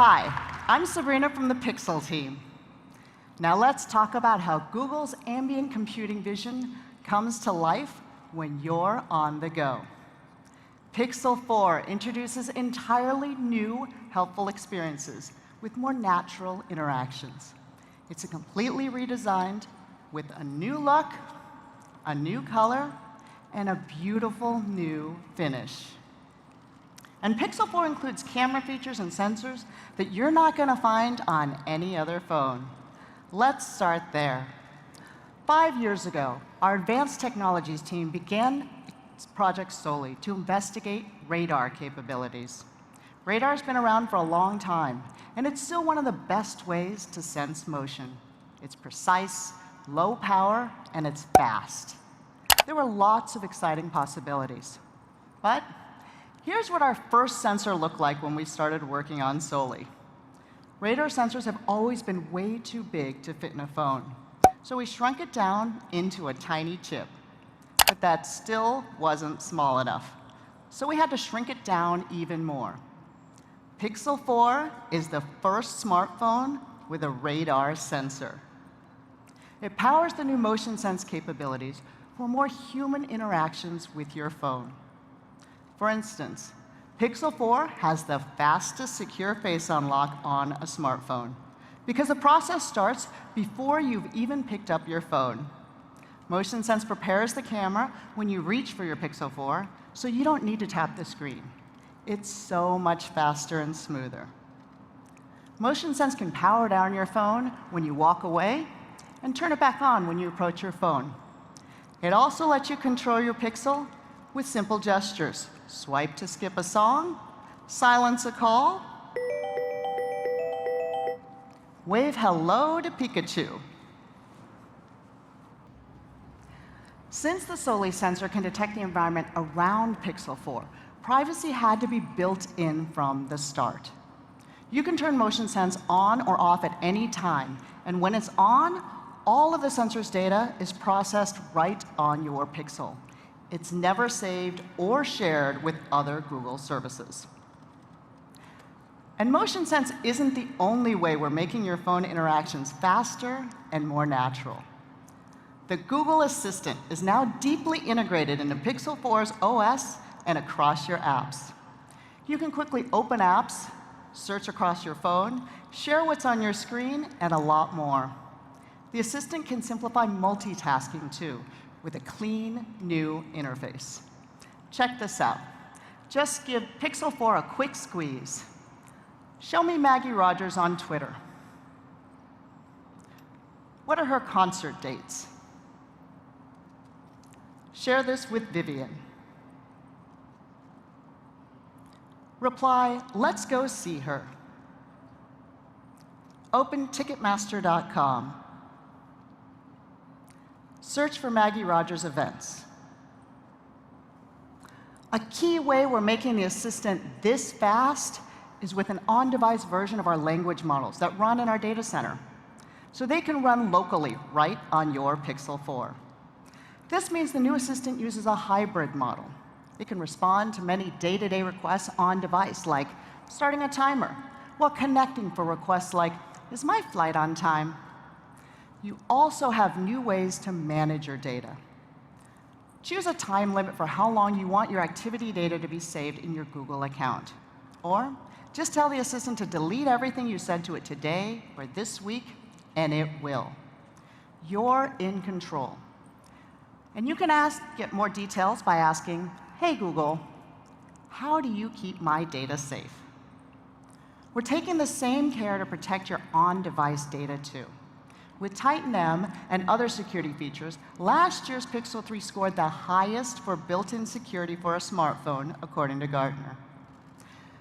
Hi, I'm Sabrina from the Pixel team. Now let's talk about how Google's ambient computing vision comes to life when you're on the go. Pixel 4 introduces entirely new helpful experiences with more natural interactions. It's a completely redesigned with a new look, a new color, and a beautiful new finish. And Pixel 4 includes camera features and sensors that you're not going to find on any other phone. Let's start there. 5 years ago, our advanced technologies team began Project Soli to investigate radar capabilities. Radar's been around for a long time, and it's still one of the best ways to sense motion. It's precise, low power, and it's fast. There were lots of exciting possibilities. But here's what our first sensor looked like when we started working on Soli. Radar sensors have always been way too big to fit in a phone, so we shrunk it down into a tiny chip. But that still wasn't small enough, so we had to shrink it down even more. Pixel 4 is the first smartphone with a radar sensor. It powers the new motion sense capabilities for more human interactions with your phone. For instance, Pixel 4 has the fastest secure face unlock on a smartphone because the process starts before you've even picked up your phone. Motion Sense prepares the camera when you reach for your Pixel 4, so you don't need to tap the screen. It's so much faster and smoother. Motion Sense can power down your phone when you walk away and turn it back on when you approach your phone. It also lets you control your Pixel with simple gestures. Swipe to skip a song, silence a call, wave hello to Pikachu. Since the Soli sensor can detect the environment around Pixel 4, privacy had to be built in from the start. You can turn Motion Sense on or off at any time, and when it's on, all of the sensor's data is processed right on your Pixel. It's never saved or shared with other Google services. And Motion Sense isn't the only way we're making your phone interactions faster and more natural. The Google Assistant is now deeply integrated into Pixel 4's OS and across your apps. You can quickly open apps, search across your phone, share what's on your screen, and a lot more. The Assistant can simplify multitasking, too, with a clean, new interface. Check this out. Just give Pixel 4 a quick squeeze. Show me Maggie Rogers on Twitter. What are her concert dates? Share this with Vivian. Reply, let's go see her. Open Ticketmaster.com. Search for Maggie Rogers events. A key way we're making the Assistant this fast is with an on-device version of our language models that run in our data center, so they can run locally right on your Pixel 4. This means the new Assistant uses a hybrid model. It can respond to many day-to-day requests on device, like starting a timer, while connecting for requests like, is my flight on time? You also have new ways to manage your data. Choose a time limit for how long you want your activity data to be saved in your Google account. Or just tell the Assistant to delete everything you said to it today or this week, and it will. You're in control. And you can get more details by asking, hey, Google, how do you keep my data safe? We're taking the same care to protect your on-device data, too. With Titan M and other security features, last year's Pixel 3 scored the highest for built-in security for a smartphone, according to Gartner.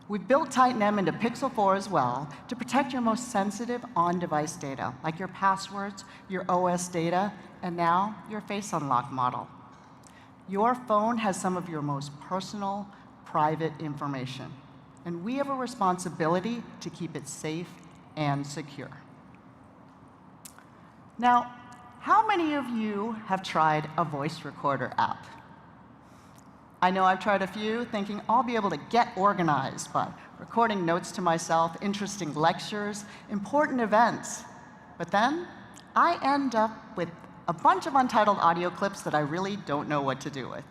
We've built Titan M into Pixel 4 as well to protect your most sensitive on-device data, like your passwords, your OS data, and now your face unlock model. Your phone has some of your most personal, private information, and we have a responsibility to keep it safe and secure. Now, how many of you have tried a voice recorder app? I know I've tried a few, thinking I'll be able to get organized by recording notes to myself, interesting lectures, important events. But then I end up with a bunch of untitled audio clips that I really don't know what to do with.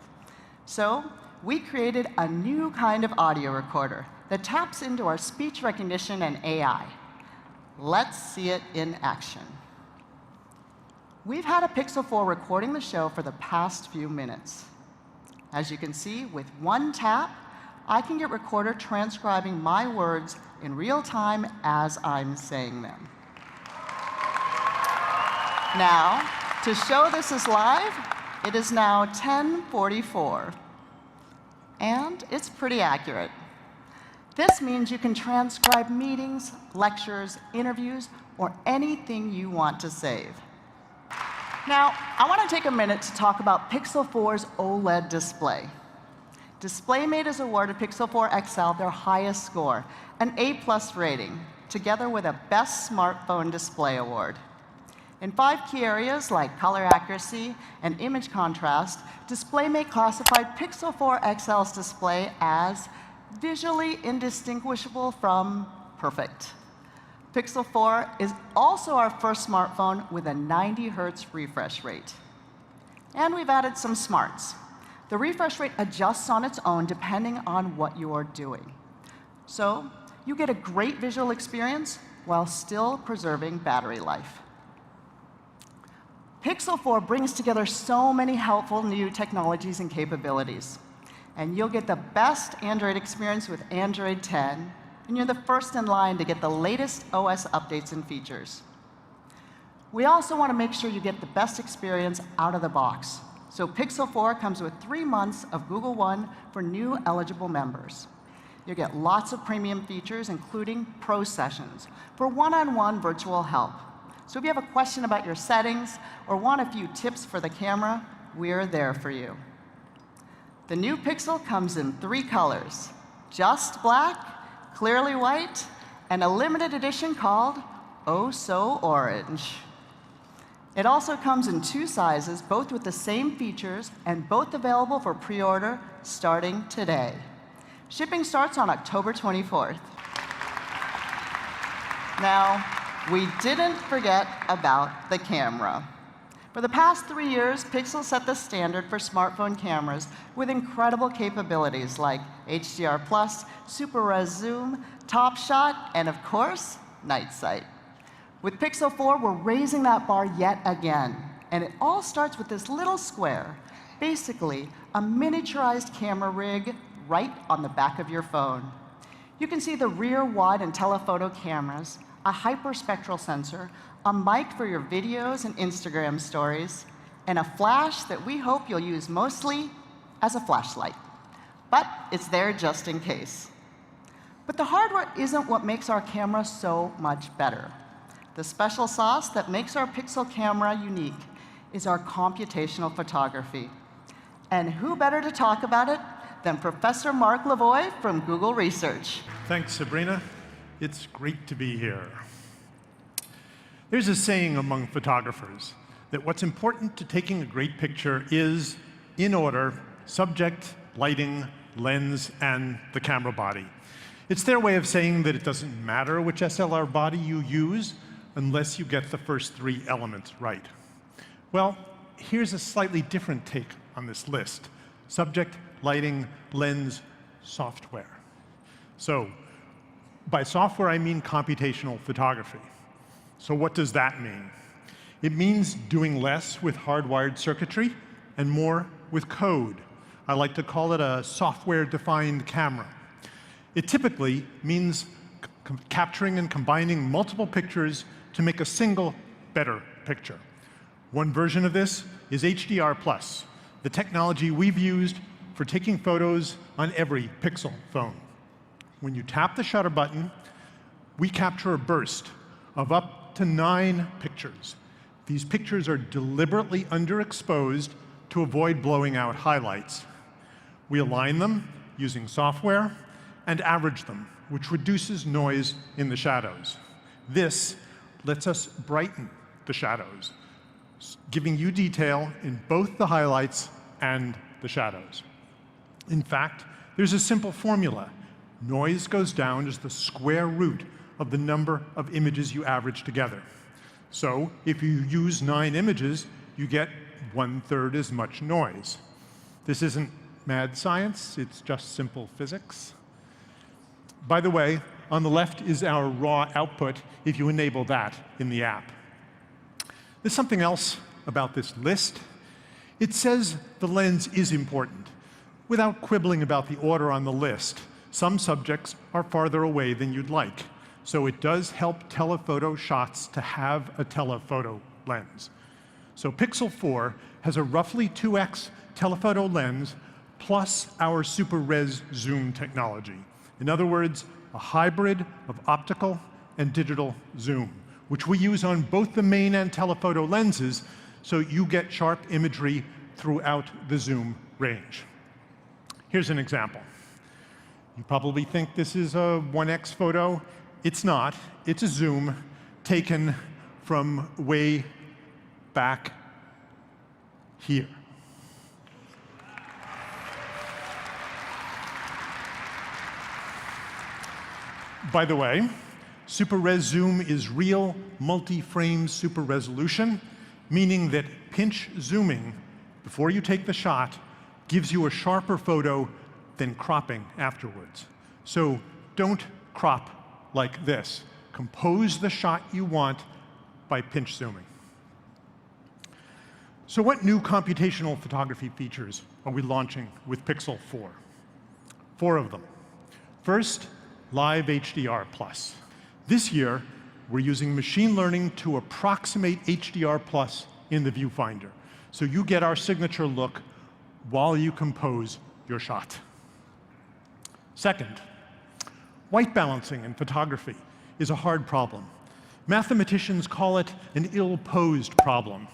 So we created a new kind of audio recorder that taps into our speech recognition and AI. Let's see it in action. We've had a Pixel 4 recording the show for the past few minutes. As you can see, with one tap, I can get Recorder transcribing my words in real time as I'm saying them. Now, to show this is live, it is now 10:44. And it's pretty accurate. This means you can transcribe meetings, lectures, interviews, or anything you want to save. Now, I want to take a minute to talk about Pixel 4's OLED display. DisplayMate has awarded Pixel 4 XL their highest score, an A+ rating, together with a Best Smartphone Display award. In 5 key areas like color accuracy and image contrast, DisplayMate classified Pixel 4 XL's display as visually indistinguishable from perfect. Pixel 4 is also our first smartphone with a 90 Hz refresh rate. And we've added some smarts. The refresh rate adjusts on its own depending on what you're doing. So you get a great visual experience while still preserving battery life. Pixel 4 brings together so many helpful new technologies and capabilities. And you'll get the best Android experience with Android 10, and you're the first in line to get the latest OS updates and features. We also want to make sure you get the best experience out of the box. So Pixel 4 comes with 3 months of Google One for new eligible members. You'll get lots of premium features, including Pro Sessions, for one-on-one virtual help. So if you have a question about your settings or want a few tips for the camera, we're there for you. The new Pixel comes in 3 colors: just black, clearly white, and a limited edition called Oh So Orange. It also comes in 2 sizes, both with the same features and both available for pre-order starting today. Shipping starts on October 24th. Now, we didn't forget about the camera. For the past 3 years, Pixel set the standard for smartphone cameras with incredible capabilities like HDR+, Super Res Zoom, Top Shot, and of course, Night Sight. With Pixel 4, we're raising that bar yet again. And it all starts with this little square, basically a miniaturized camera rig right on the back of your phone. You can see the rear wide and telephoto cameras, a hyperspectral sensor, a mic for your videos and Instagram stories, and a flash that we hope you'll use mostly as a flashlight. But it's there just in case. But the hardware isn't what makes our camera so much better. The special sauce that makes our Pixel camera unique is our computational photography. And who better to talk about it than Professor Mark Lavoie from Google Research. Thanks, Sabrina. It's great to be here. There's a saying among photographers that what's important to taking a great picture is, in order, subject, lighting, lens, and the camera body. It's their way of saying that it doesn't matter which SLR body you use unless you get the first 3 elements right. Well, here's a slightly different take on this list: subject, lighting, lens, software. So by software, I mean computational photography. So what does that mean? It means doing less with hardwired circuitry and more with code. I like to call it a software-defined camera. It typically means capturing and combining multiple pictures to make a single, better picture. One version of this is HDR+, the technology we've used for taking photos on every Pixel phone. When you tap the shutter button, we capture a burst of up to 9 pictures. These pictures are deliberately underexposed to avoid blowing out highlights. We align them using software and average them, which reduces noise in the shadows. This lets us brighten the shadows, giving you detail in both the highlights and the shadows. In fact, there's a simple formula. Noise goes down as the square root of the number of images you average together. So if you use 9 images, you get 1/3 as much noise. This isn't mad science, it's just simple physics. By the way, on the left is our raw output if you enable that in the app. There's something else about this list. It says the lens is important, without quibbling about the order on the list. Some subjects are farther away than you'd like, so it does help telephoto shots to have a telephoto lens. So Pixel 4 has a roughly 2x telephoto lens plus our super res zoom technology. In other words, a hybrid of optical and digital zoom, which we use on both the main and telephoto lenses, so you get sharp imagery throughout the zoom range. Here's an example. You probably think this is a 1x photo. It's not. It's a zoom taken from way back here. By the way, super res zoom is real multi-frame super resolution, meaning that pinch zooming before you take the shot gives you a sharper photo than cropping afterwards. So don't crop like this. Compose the shot you want by pinch zooming. So what new computational photography features are we launching with Pixel 4? 4 of them. First, Live HDR+. This year, we're using machine learning to approximate HDR+ in the viewfinder, so you get our signature look while you compose your shot. Second, white balancing in photography is a hard problem. Mathematicians call it an ill-posed problem.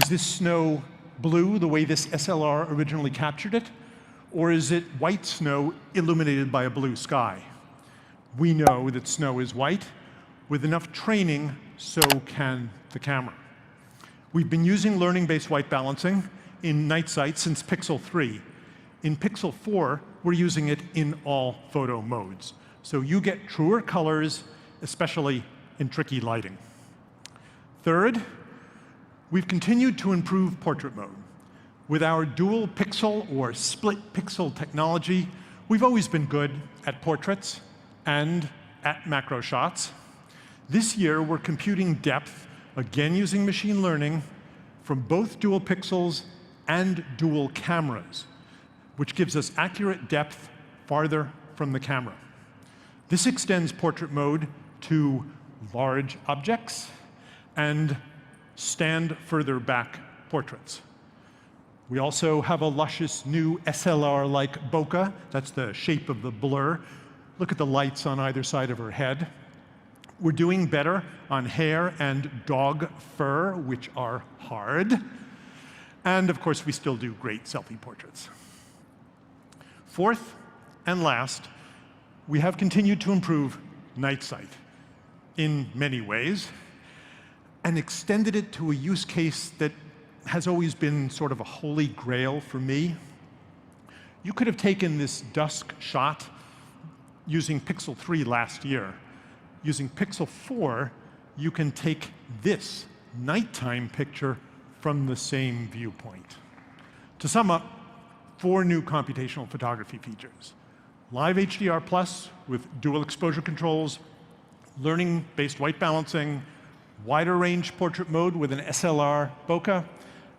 Is this snow blue the way this SLR originally captured it? Or is it white snow illuminated by a blue sky? We know that snow is white. With enough training, so can the camera. We've been using learning-based white balancing in night sight since Pixel 3. In Pixel 4, we're using it in all photo modes. So you get truer colors, especially in tricky lighting. Third, we've continued to improve portrait mode. With our dual pixel or split pixel technology, we've always been good at portraits and at macro shots. This year, we're computing depth, again using machine learning, from both dual pixels and dual cameras, which gives us accurate depth farther from the camera. This extends portrait mode to large objects and stand further back portraits. We also have a luscious new SLR-like bokeh. That's the shape of the blur. Look at the lights on either side of her head. We're doing better on hair and dog fur, which are hard. And of course, we still do great selfie portraits. Fourth and last, we have continued to improve night sight in many ways and extended it to a use case that has always been sort of a holy grail for me. You could have taken this dusk shot using Pixel 3 last year. Using Pixel 4, you can take this nighttime picture from the same viewpoint. To sum up, 4 new computational photography features. Live HDR+ with dual exposure controls, learning-based white balancing, wider range portrait mode with an SLR bokeh,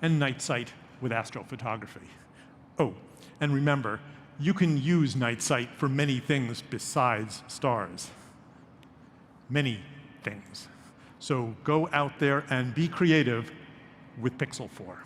and night sight with astrophotography. Oh, and remember, you can use night sight for many things besides stars. Many things. So go out there and be creative with Pixel 4.